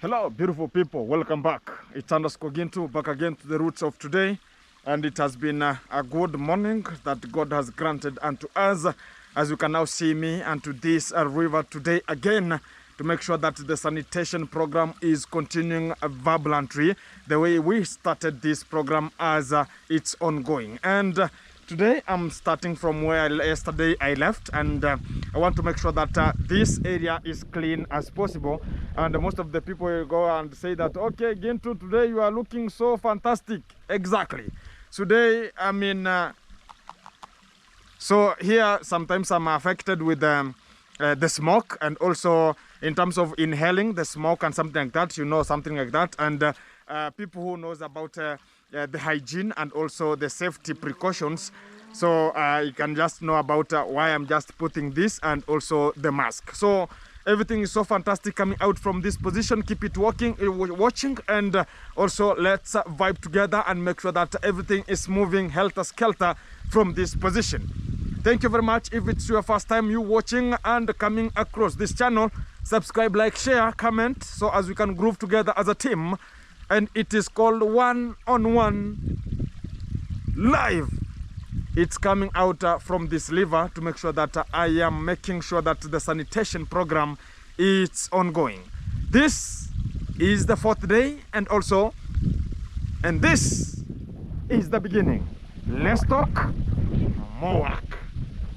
Hello, beautiful people. Welcome back. It's underscore Gintu, back again to the roots of today. And it has been a good morning that God has granted unto us. As you can now see me and to this river today again, to make sure that the sanitation program is continuing vibrantly the way we started this program as it's ongoing. And today I'm starting from where yesterday I left, and I want to make sure that this area is clean as possible. And most of the people will go and say that, okay, Gintu, today you are looking so fantastic. Exactly. Today, I mean, so here sometimes I'm affected with the smoke, and also in terms of inhaling the smoke and something like that, something like that. And people who knows about the hygiene and also the safety precautions, so you can just know about why I'm just putting this and also the mask. So everything is so fantastic coming out from this position. Keep it watching, and also let's vibe together and make sure that everything is moving helter-skelter from this position. Thank you very much. If it's your first time you watching and coming across this channel, subscribe, like, share, comment, so as we can groove together as a team. And it is called One-on-One Live. It's coming out from this lever to make sure that I am making sure that the sanitation program is ongoing. This is the 4th day, and this is the beginning. Let's talk, more work.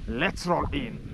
Let's roll in.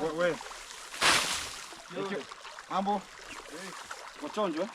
Wewe. Mambo. Wachonjo.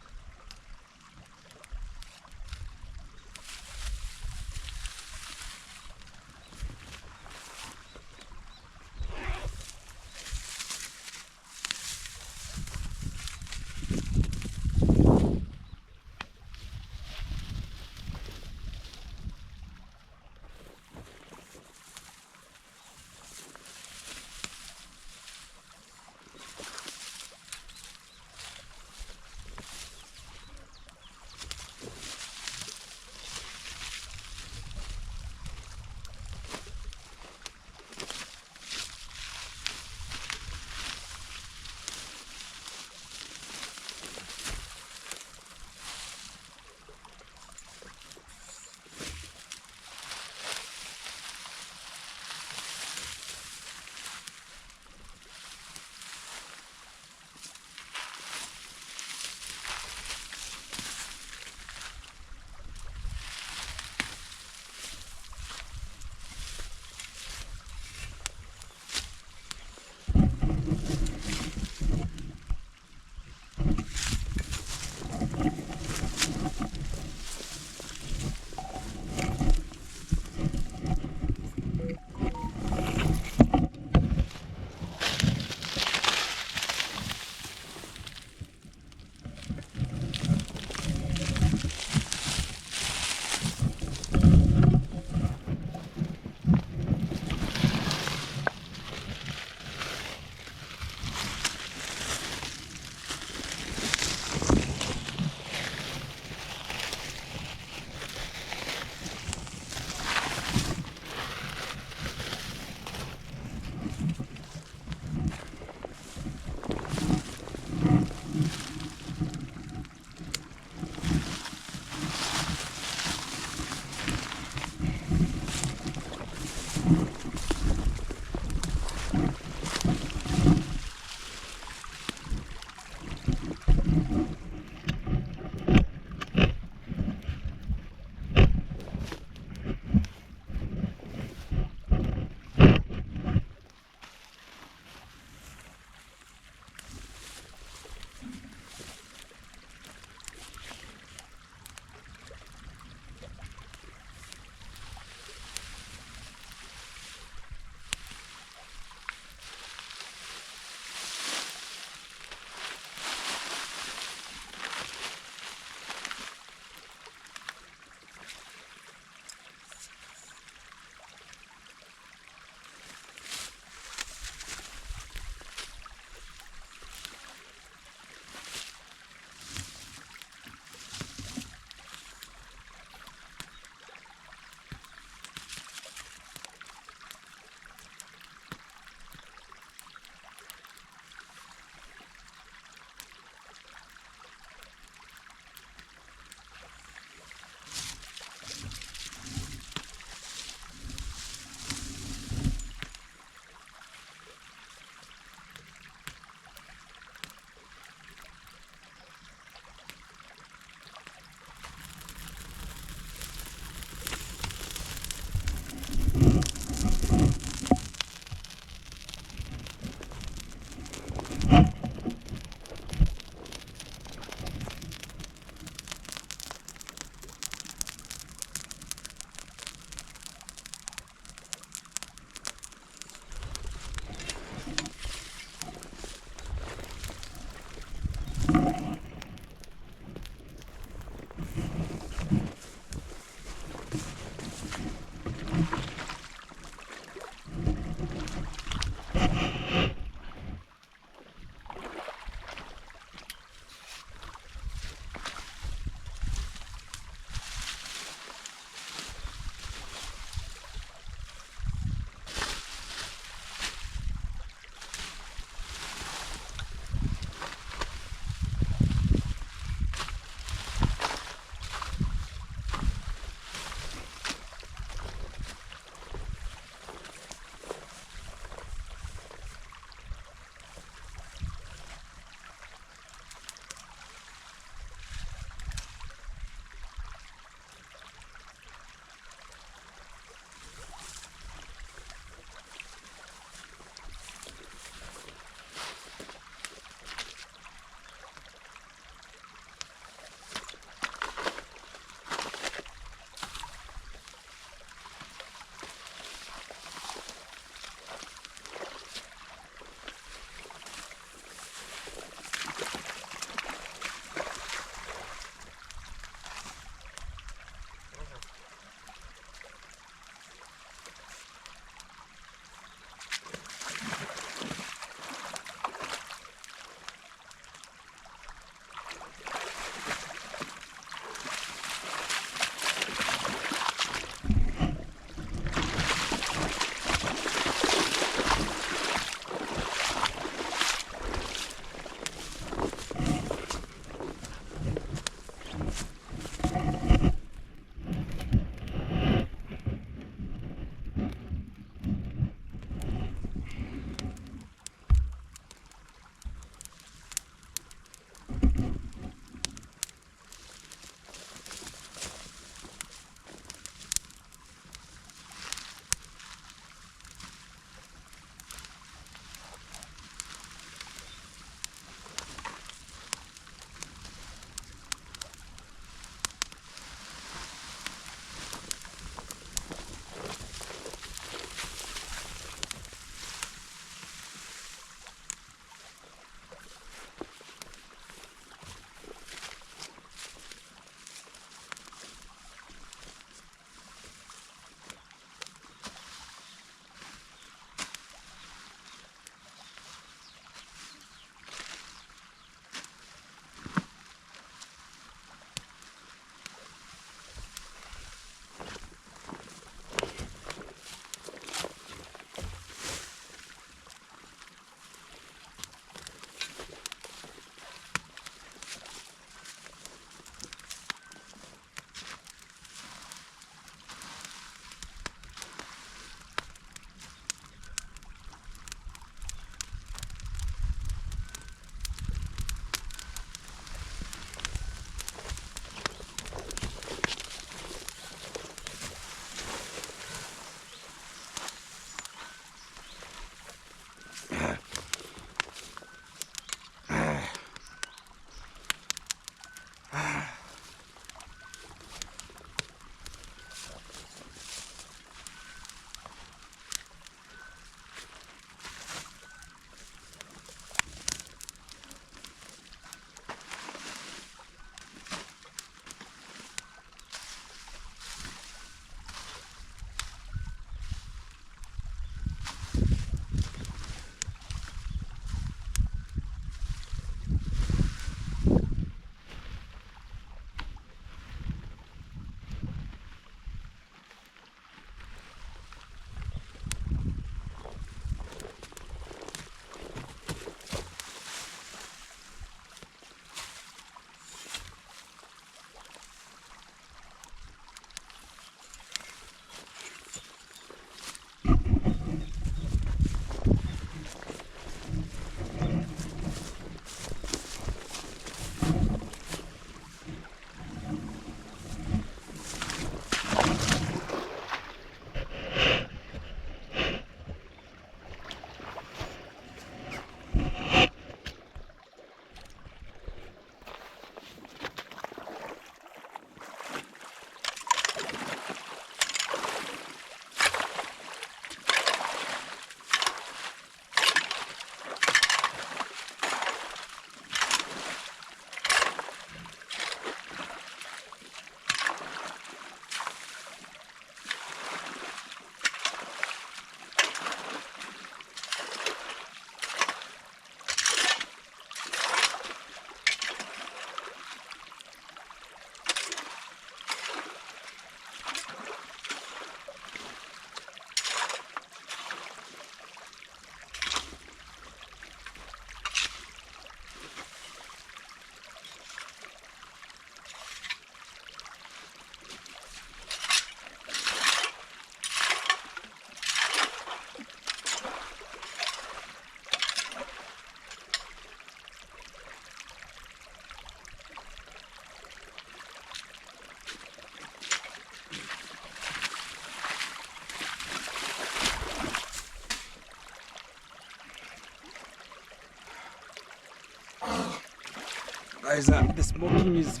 Guys, the smoking is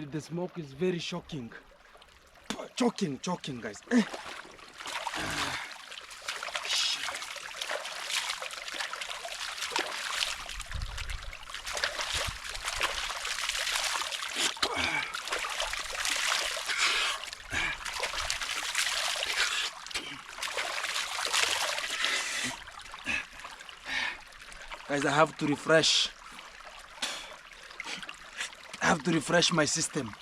the smoke is very shocking. Choking, guys. Guys, I have to refresh my system.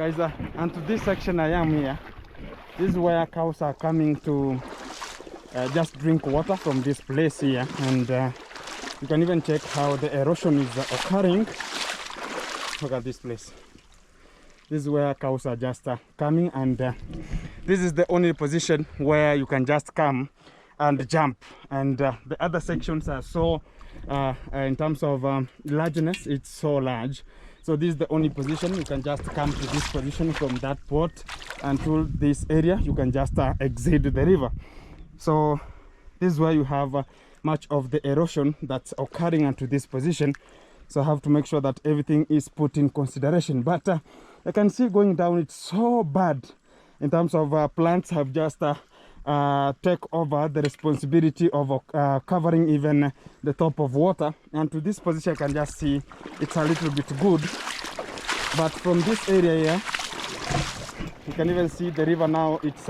guys, and to this section I am here. This is where cows are coming to just drink water from this place here, and you can even check how the erosion is occurring. Look at this place. This is where cows are just coming, and this is the only position where you can just come and jump, and the other sections are so in terms of largeness, it's so large. So this is the only position you can just come to this position from that port until this area. You can just exit the river. So this is where you have much of the erosion that's occurring into this position. So I have to make sure that everything is put in consideration. But I can see going down, it's so bad in terms of plants have just take over the responsibility of covering even the top of water. And to this position I can just see it's a little bit good. But from this area here, you can even see the river now. It's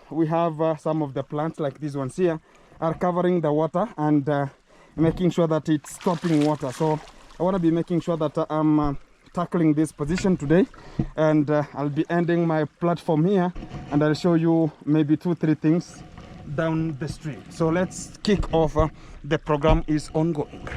we have some of the plants like these ones here are covering the water and making sure that it's stopping water. So I want to be making sure that I'm tackling this position today, and I'll be ending my platform here, and I'll show you maybe 2-3 things down the stream. So let's kick off. The program is ongoing.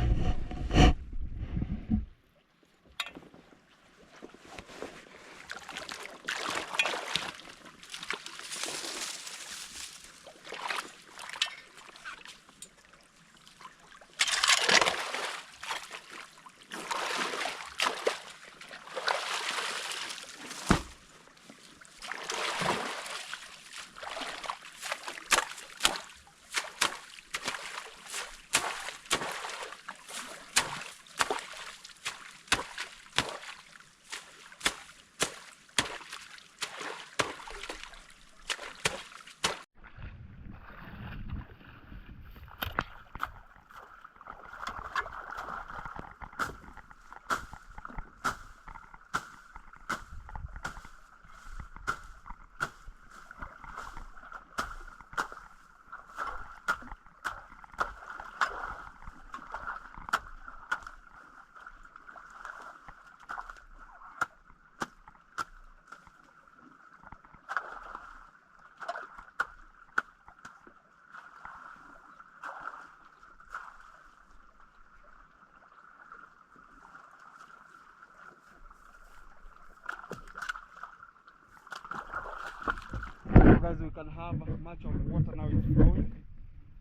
Guys, we can have much of water now. It's flowing,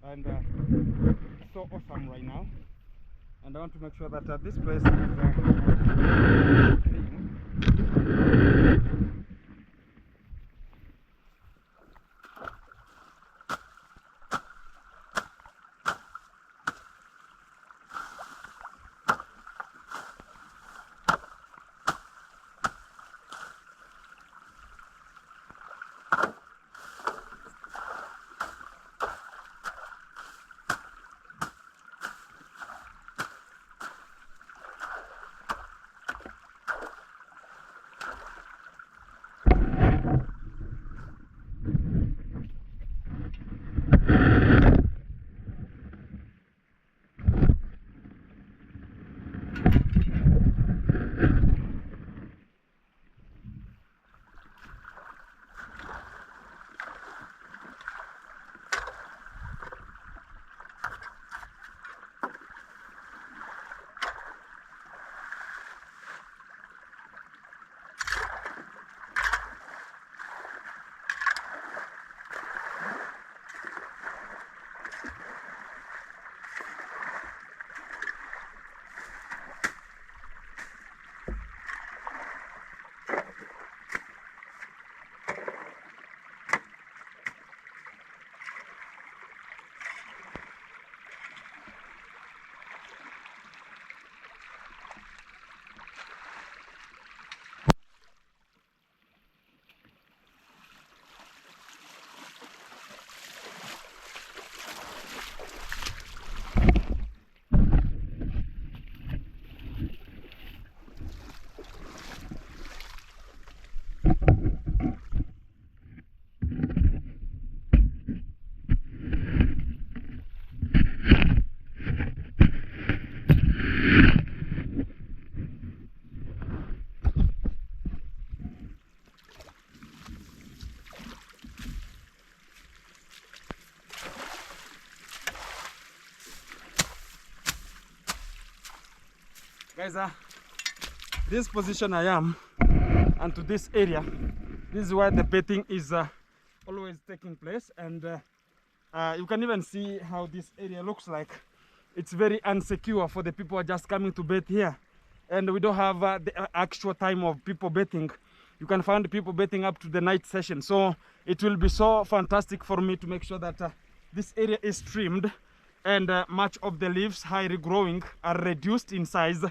and it's so awesome right now. And I want to make sure that this place is clean. Guys, this position I am, and to this area, this is where the bathing is always taking place, and you can even see how this area looks like. It's very insecure for the people who are just coming to bathe here, and we don't have the actual time of people bathing. You can find people bathing up to the night session, so it will be so fantastic for me to make sure that this area is trimmed, and much of the leaves highly growing are reduced in size,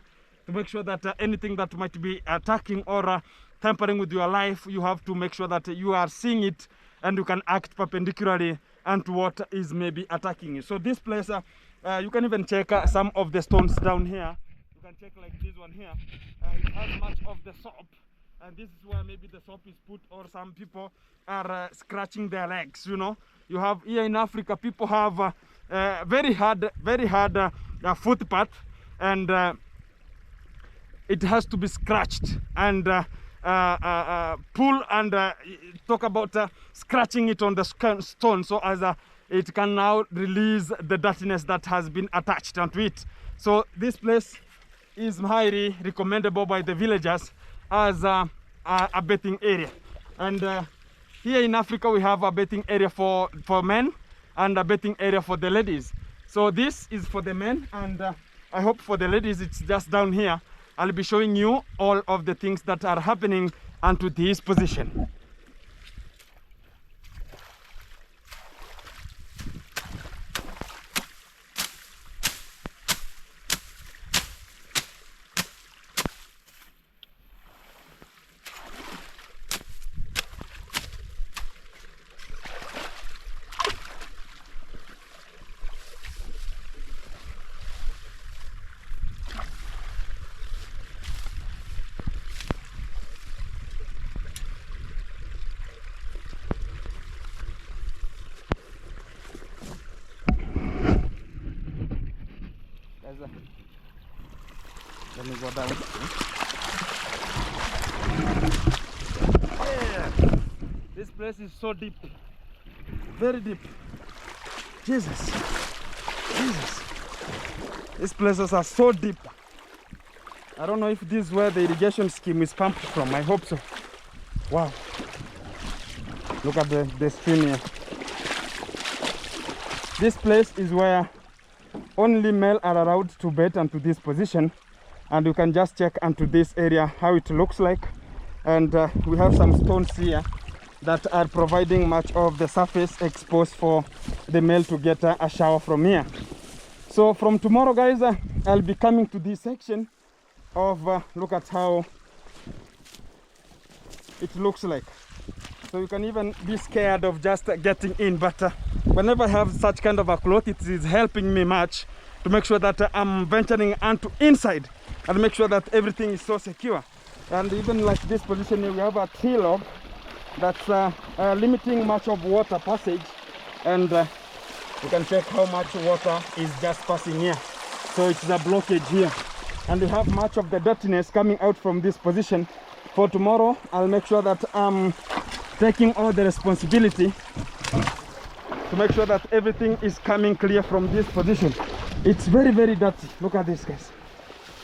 to make sure that anything that might be attacking or tampering with your life, you have to make sure that you are seeing it and you can act perpendicularly onto what is maybe attacking you. So this place, you can even check some of the stones down here. You can check like this one here. It has much of the soap, and this is where maybe the soap is put, or some people are scratching their legs. You know, you have here in Africa, people have very hard footpath, and it has to be scratched and pull and talk about scratching it on the stone, so as it can now release the dirtiness that has been attached onto it. So this place is highly recommendable by the villagers as a bathing area. And here in Africa we have a bathing area for men and a bathing area for the ladies. So this is for the men, and I hope for the ladies it's just down here. I'll be showing you all of the things that are happening onto this position. Let me go down. Yeah. This place is so deep, very deep. Jesus, Jesus. These places are so deep. I don't know if this is where the irrigation scheme is pumped from. I hope so. Wow. Look at the stream here. This place is where only male are allowed to bathe into this position, and you can just check onto this area how it looks like. And we have some stones here that are providing much of the surface exposed for the male to get a shower from here. So from tomorrow, guys, I'll be coming to this section of look at how it looks like. So you can even be scared of just getting in, but whenever I have such kind of a cloth, it is helping me much to make sure that I'm venturing onto inside and make sure that everything is so secure. And even like this position here, we have a tree log that's limiting much of water passage, and you can check how much water is just passing here. So it's a blockage here, and we have much of the dirtiness coming out from this position. For tomorrow, I'll make sure that I'm taking all the responsibility to make sure that everything is coming clear from this position. It's very, very dirty. Look at this, guys.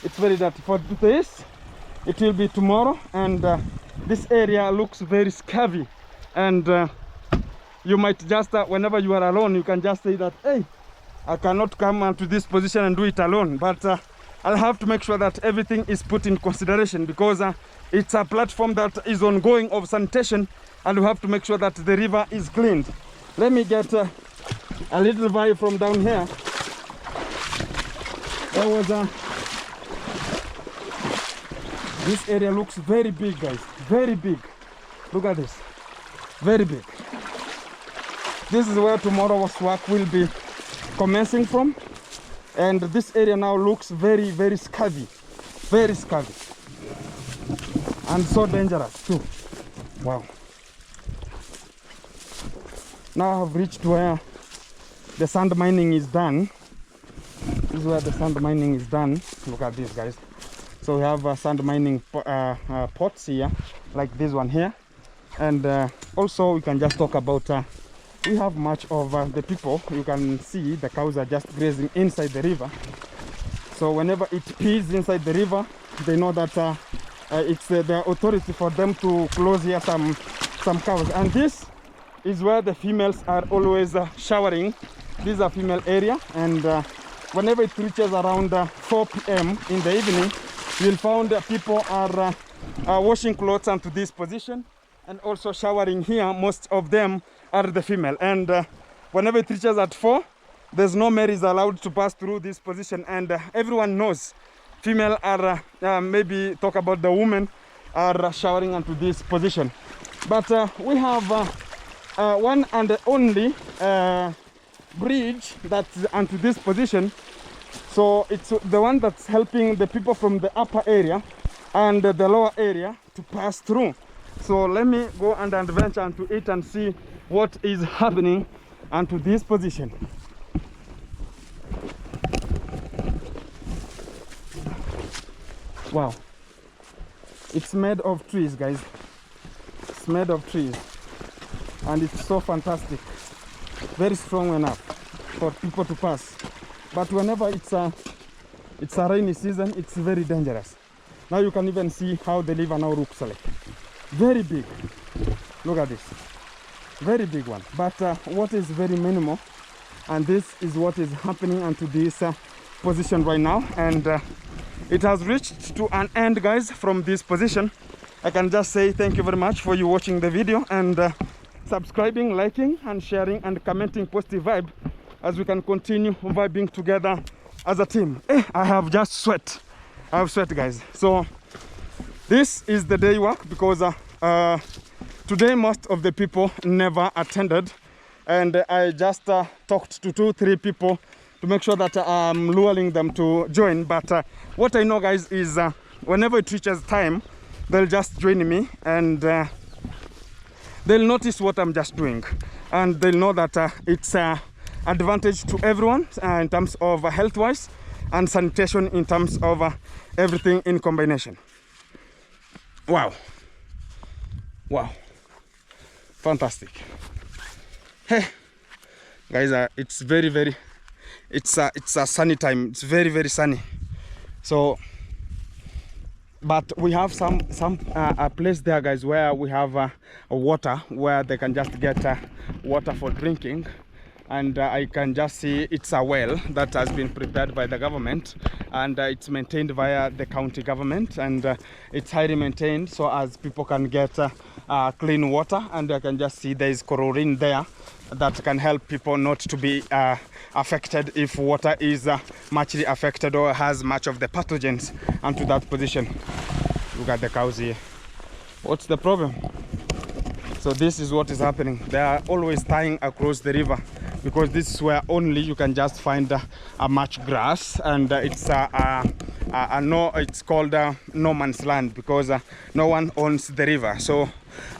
It's very dirty. For this, it will be tomorrow, and this area looks very scabby, and you might just whenever you are alone, you can just say that, hey, I cannot come to this position and do it alone. But I'll have to make sure that everything is put in consideration, because it's a platform that is ongoing of sanitation, and we have to make sure that the river is cleaned. Let me get a little vibe from down here. There was this area looks very big, guys, very big. Look at this, very big. This is where tomorrow's work will be commencing from, and this area now looks very, very scabby, and so dangerous too. Wow. Now I've reached where the sand mining is done. This is where the sand mining is done. Look at this, guys. So we have sand mining pots here, like this one here. And also we can just talk about, we have much of the people. You can see the cows are just grazing inside the river. So whenever it pees inside the river, they know that it's the authority for them to close here some cows. And this is where the females are always showering. This is a female area, and whenever it reaches around 4 p.m. in the evening, you'll find that people are washing clothes onto this position and also showering here. Most of them are the female, and whenever it reaches at 4, there's no males allowed to pass through this position, and everyone knows female are maybe talk about the women are showering onto this position. But we have one and only bridge that's onto this position, so it's the one that's helping the people from the upper area and the lower area to pass through. So let me go and adventure onto it and see what is happening onto this position. Wow, it's made of trees, guys. It's made of trees, and it's so fantastic, very strong enough for people to pass. But whenever it's a rainy season, it's very dangerous. Now you can even see how the river now looks like. Very big. Look at this, very big one. But what is very minimal, and this is what is happening onto this position right now, and it has reached to an end, guys. From this position, I can just say thank you very much for you watching the video, and subscribing, liking and sharing and commenting positive vibe as we can continue vibing together as a team. I have just sweat. I have sweat, guys. So this is the day work, because today most of the people never attended, and I just talked to 2-3 people to make sure that I'm luring them to join. But what I know, guys, is whenever it reaches time, they'll just join me, and they'll notice what I'm just doing, and they'll know that it's advantage to everyone in terms of health-wise, and sanitation in terms of everything in combination. Wow, wow, fantastic. Hey guys, it's very it's a sunny time. It's very sunny. So but we have some a place there, guys, where we have a water where they can just get water for drinking, and I can just see it's a well that has been prepared by the government, and it's maintained via the county government, and it's highly maintained so as people can get clean water. And I can just see there is chlorine there that can help people not to be affected if water is muchly affected or has much of the pathogens onto that position. Look at the cows here. What's the problem? So this is what is happening. They are always tying across the river, because this is where only you can just find a much grass, and it's it's called no man's land, because no one owns the river. So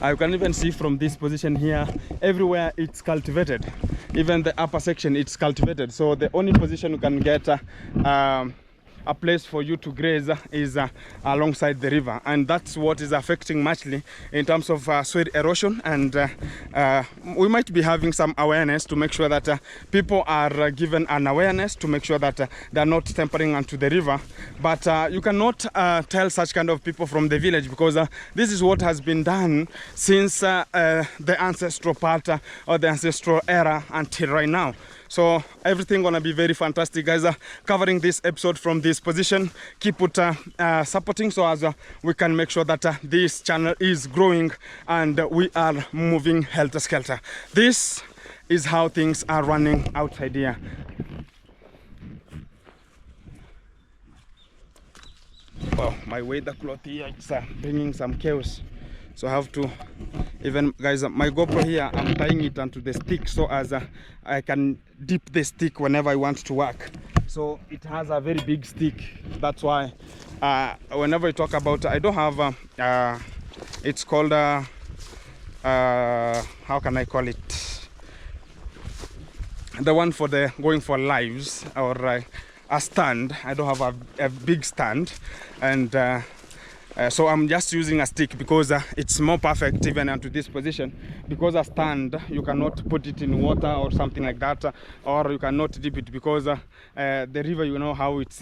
you can even see from this position here, everywhere it's cultivated. Even the upper section, it's cultivated. So the only position you can get a place for you to graze is alongside the river, and that's what is affecting muchly in terms of soil erosion. And we might be having some awareness to make sure that people are given an awareness to make sure that they're not tampering onto the river. But you cannot tell such kind of people from the village, because this is what has been done since the ancestral part or the ancestral era until right now. So everything gonna be very fantastic, guys. Covering this episode from this position, keep it supporting, so as we can make sure that this channel is growing and we are moving helter skelter. This is how things are running outside here. Wow, my weather cloth here, it's bringing some chaos. So I have to, even, guys, my GoPro here, I'm tying it onto the stick so as I can dip the stick whenever I want to work. So it has a very big stick. That's why whenever I talk about, I don't have it's called how can I call it, the one for the going for lives, or a stand. I don't have a big stand, and So I'm just using a stick because it's more perfect even into this position, because a stand you cannot put it in water or something like that, or you cannot dip it, because the river, you know how it's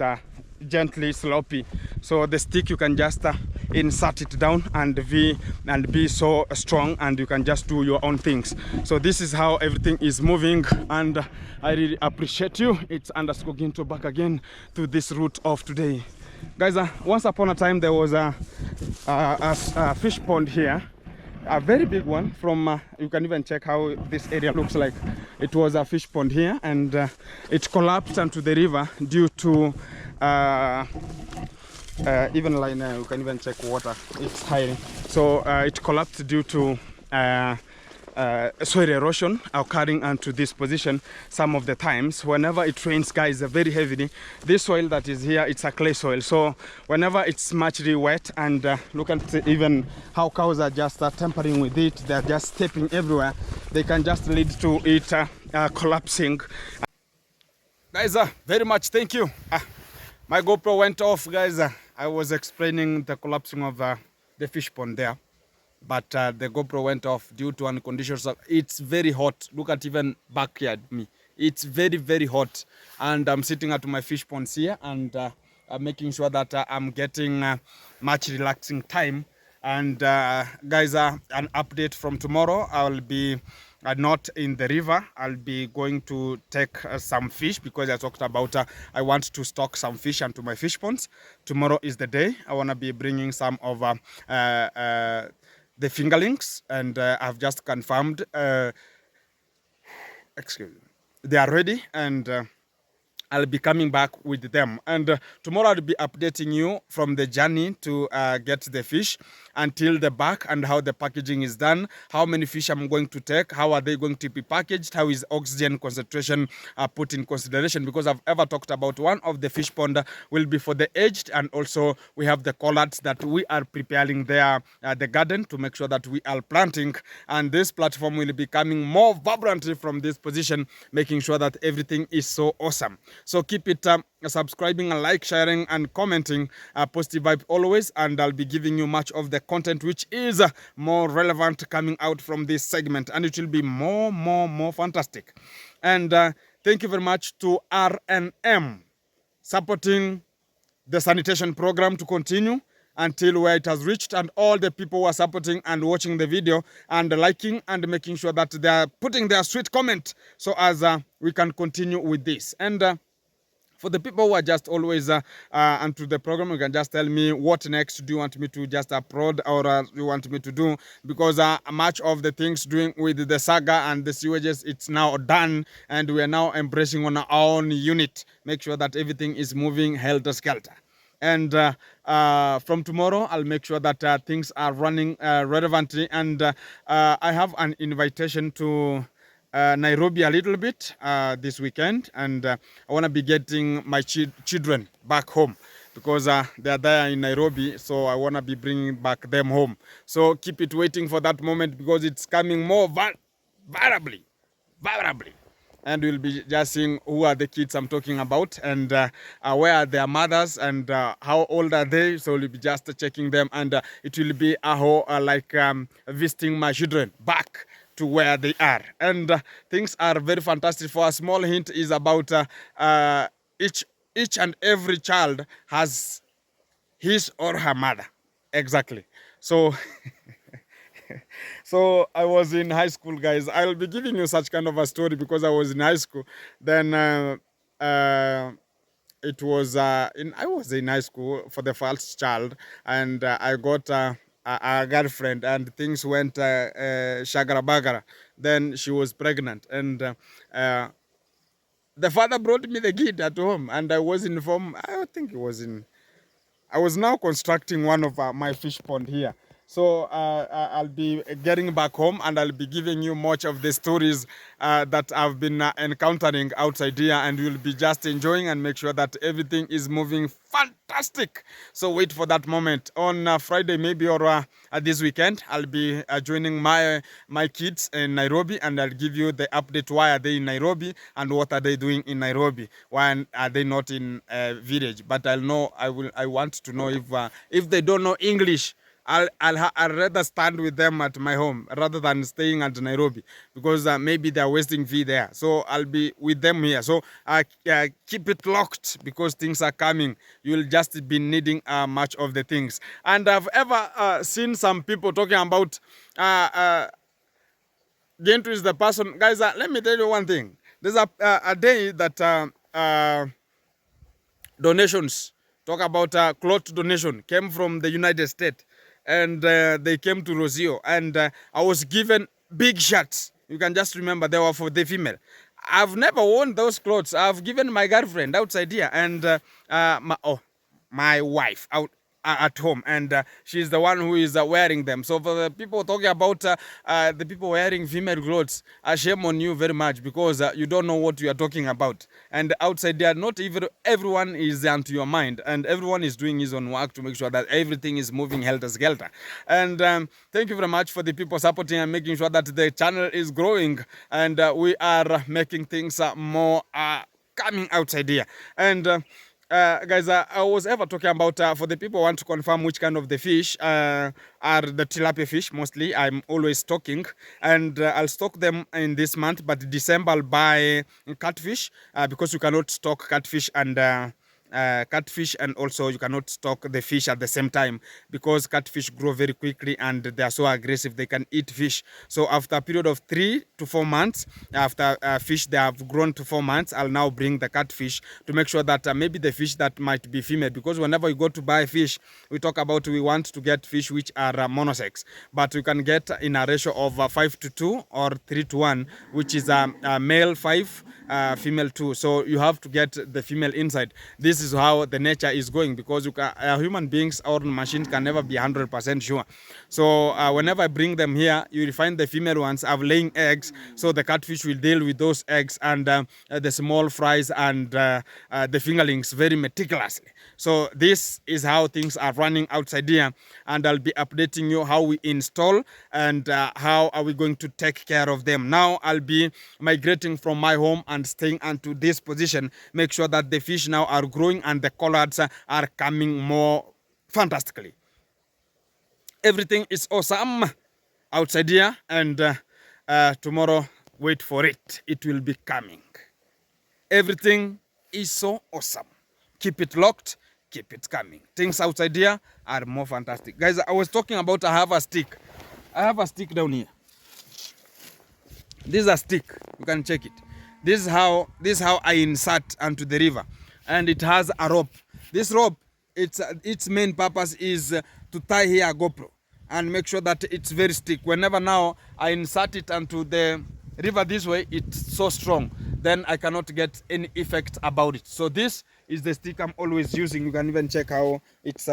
gently sloppy. So the stick, you can just insert it down and be so strong, and you can just do your own things. So this is how everything is moving, and I really appreciate you. It's underscore Ginto back again to this route of today. Guys, once upon a time there was a fish pond here, a very big one. From you can even check how this area looks like. It was a fish pond here, and it collapsed into the river due to even like now you can even check water, it's hiding. So it collapsed due to soil erosion occurring onto this position. Some of the times whenever it rains, guys, very heavily, this soil that is here, it's a clay soil. So whenever it's much really wet, and look at even how cows are just tampering with it, they're just stepping everywhere, they can just lead to it collapsing. Guys, very much thank you. My GoPro went off, guys. I was explaining the collapsing of the fish pond there, but the GoPro went off due to unconditions. It's very hot. Look at even backyard me. It's very, very hot, and I'm sitting at my fish ponds here, and I'm making sure that I'm getting much relaxing time. And guys, an update from tomorrow. I will be not in the river. I'll be going to take some fish, because I talked about I want to stock some fish onto my fish ponds. Tomorrow is the day. I want to be bringing some of the fingerlings, and I've just confirmed excuse me, they are ready, and I'll be coming back with them. And tomorrow I'll be updating you from the journey to get the fish until the back, and how the packaging is done, how many fish I'm going to take, how are they going to be packaged, how is oxygen concentration put in consideration, because I've ever talked about one of the fish pond will be for the aged, and also we have the collards that we are preparing there, the garden, to make sure that we are planting, and this platform will be coming more vibrantly from this position, making sure that everything is so awesome. So keep it subscribing and like, sharing and commenting. Positive vibe always, and I'll be giving you much of the content which is more relevant coming out from this segment, and it will be more fantastic. And thank you very much to RNM supporting the sanitation program to continue until where it has reached, and all the people who are supporting and watching the video and liking and making sure that they are putting their sweet comment, so as we can continue with this. And for the people who are just always onto the program, you can just tell me what next do you want me to just upload, or you want me to do, because much of the things doing with the saga and the sewages, it's now done, and we are now embracing on our own unit. Make sure that everything is moving helter-skelter. And from tomorrow, I'll make sure that things are running relevantly. And I have an invitation to Nairobi a little bit this weekend, and I want to be getting my children back home, because they are there in Nairobi, so I want to be bringing back them home. So keep it waiting for that moment, because it's coming more variably, and we'll be just seeing who are the kids I'm talking about, and where are their mothers, and how old are they. So we'll be just checking them, and it will be a whole like visiting my children back to where they are. And things are very fantastic. For a small hint is about each and every child has his or her mother. Exactly. So so I was in high school, guys. I'll be giving you such kind of a story, because I was in high school. Then it was I was in high school for the first child, and I got a girlfriend, and things went shagara bagara. Then she was pregnant, and the father brought me the kid at home, and I was informed. I think it was in. I was now constructing one of my fish pond here, So I'll be getting back home and I'll be giving you much of the stories that I've been encountering outside here, and you'll be just enjoying and make sure that everything is moving fantastic. So wait for that moment on Friday maybe, or this weekend. I'll be joining my kids in Nairobi, and I'll give you the update. Why are they in Nairobi and what are they doing in Nairobi? Why are they not in village? But I want to know if they don't know English. I'll rather stand with them at my home rather than staying at Nairobi, because maybe they're wasting fee there. So I'll be with them here. So keep it locked, because things are coming. You'll just be needing much of the things. And I've ever seen some people talking about Gentry is the person. Guys, let me tell you one thing. There's a day that donations, talk about cloth donation, came from the United States, and they came to Rosio, and I was given big shirts. You can just remember they were for the female. I've never worn those clothes. I've given my girlfriend outside here, and my wife out at home, and she's the one who is wearing them. So for the people talking about the people wearing female clothes, shame on you very much, because you don't know what you are talking about. And outside there, not even everyone is onto your mind, and everyone is doing his own work to make sure that everything is moving helter-skelter. And thank you very much for the people supporting and making sure that the channel is growing, and we are making things more coming outside here. And guys, I was ever talking about, for the people who want to confirm which kind of the fish are the tilapia fish mostly. I'm always stocking, and I'll stock them in this month, but December I'll buy catfish, because you cannot stock catfish, and also you cannot stock the fish at the same time, because catfish grow very quickly and they are so aggressive, they can eat fish. So after a period of 3 to 4 months, after fish they have grown to 4 months, I'll now bring the catfish to make sure that maybe the fish that might be female, because whenever you go to buy fish, we talk about we want to get fish which are monosex, but you can get in a ratio of 5 to 2 or 3 to 1, which is male 5, female 2. So you have to get the female inside. This is how the nature is going, because human beings or machines can never be 100% sure. So whenever I bring them here, you will find the female ones have laying eggs, so the catfish will deal with those eggs and the small fries and the fingerlings very meticulously. So this is how things are running outside here, and I'll be updating you how we install and how are we going to take care of them. Now I'll be migrating from my home and staying onto this position, make sure that the fish now are growing and the colors are coming more fantastically. Everything is awesome outside here, and tomorrow, wait for it, it will be coming. Everything is so awesome. Keep it locked, keep it coming. Things outside here are more fantastic. Guys, I was talking about I have a stick down here. This is a stick, you can check it. This is how I insert onto the river, and it has a rope. This rope, its main purpose is to tie here a GoPro and make sure that it's very stick. Whenever now I insert it onto the river this way, it's so strong, then I cannot get any effect about it. So this is the stick I'm always using. You can even check how it's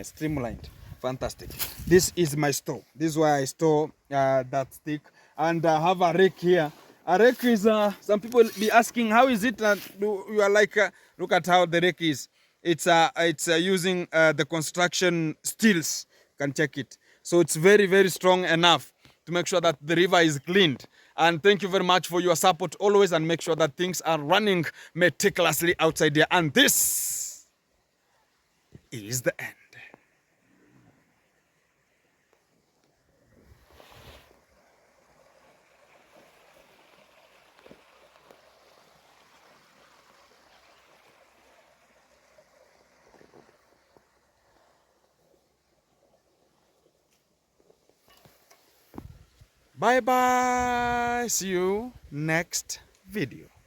streamlined. Fantastic. This is my store. This is where I store that stick, and I have a rake here. A rake is, some people be asking, how is it? You are like, look at how the rake is. It's using the construction steels. You can check it. So it's very, very strong enough to make sure that the river is cleaned. And thank you very much for your support always, and make sure that things are running meticulously outside there. And this is the end. Bye bye. See you next video.